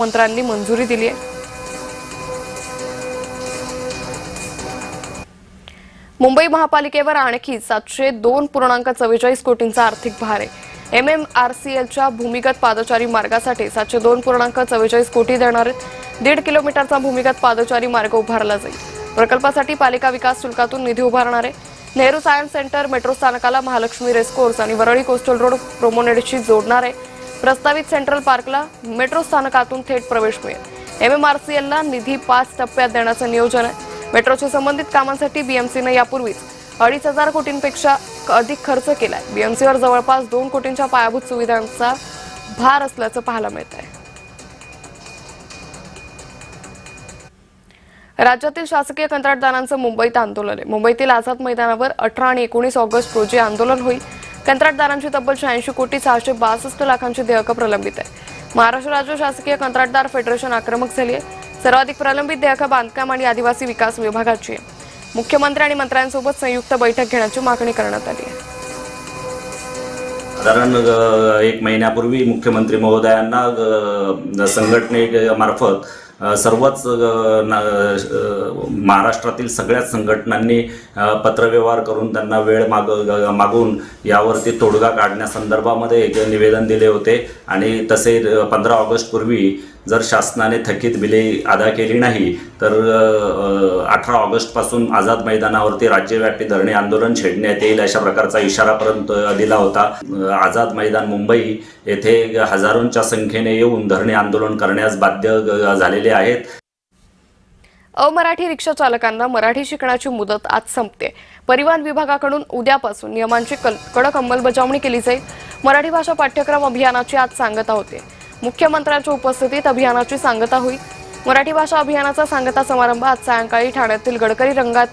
मंत्र्यांनी मंजुरी दिली आहे। मुंबई महापालिकेवर आणखी 702.44 कोटींचा आर्थिक भार आहे। MMRCLच्या भूमिगत पादचारी मार्गासाठी 702.44 कोटी देणार आहेत। 1.5 किलोमीटरचा भूमिगत पादचारी मार्ग उभारला जाईल। प्रकल्पासाठी पालिका विकास शुल्कातून निधी उभारणार आहे। नेहरू सायन्स सेंटर मेट्रो स्थानकाला महालक्ष्मी रेसकोर्स आणि वरळी कोस्टल रोड प्रोमेनेडशी जोडणार आहे। प्रस्तावित सेंट्रल पार्कला मेट्रो स्थानकातून थेट प्रवेश मिळेल। MMRCLला निधी 5 टप्प्यात देण्याचं नियोजन आहे। मेट्रोच्या संबंधित कामांसाठी BMCने यापूर्वीच 2,500 कोटींपेक्षा अधिक खर्च केलाय। BMCवर जवळपास 2 कोटींच्या पायाभूत सुविधांचा भार असल्याचं पाहायला मिळत आहे। राज्यातील शासकीय कंत्राटदारांचं मुंबईत आंदोलन आहे। मुंबईतील आझाद मैदानावर 18 आणि 19 ऑगस्ट रोजी आंदोलन होईल। कंत्राटदारांची तब्बल 86 कोटी 662 लाखांची देयकं प्रलंबित आहे। महाराष्ट्र राज्य शासकीय कंत्राटदार फेडरेशन आक्रमक झाली आहे। सर्वाधिक प्रलंबित देयकं बांधकाम आणि आदिवासी विकास विभागाची आहे। मुख्यमंत्री आणि मंत्र्यांसोबत संयुक्त बैठक घेण्याची मागणी करण्यात आली आहे। साधारण 1 महिन्यापूर्वी मुख्यमंत्री महोदयांना संघटनेमार्फत सर्वच महाराष्ट्रातील सगळ्याच संघटनांनी पत्रव्यवहार करून त्यांना वेळ मागून यावरती तोडगा काढण्यासंदर्भामध्ये निवेदन दिले होते आणि तसे 15 ऑगस्ट पूर्वी जर शासनाने थकीत बिले अदा केली नाही तर 18 ऑगस्ट पासून आझाद मैदानावरती राज्यव्यापी धरणे आंदोलन छेडण्यात येईल अशा प्रकारचा इशारापर्यंत दिला होता। आझाद मैदान मुंबई येथे हजारोंच्या संख्येने येऊन धरणे आंदोलन करण्यास बाध्य झालेले आहेत। अमराठी रिक्षा चालकांना मराठी शिकण्याची मुदत आज संपते। परिवहन विभागाकडून उद्यापासून नियमांची कडक अंमलबजावणी केली जाईल। मराठी भाषा पाठ्यक्रम अभियानाची आज सांगता होते। मुख्यमंत्र्यांच्या उपस्थितीत अभियानाची सांगता होईल। मराठी भाषा अभियानाचा सांगता समारंभ आज सायंकाळी ठाण्यातील गडकरी रंगायत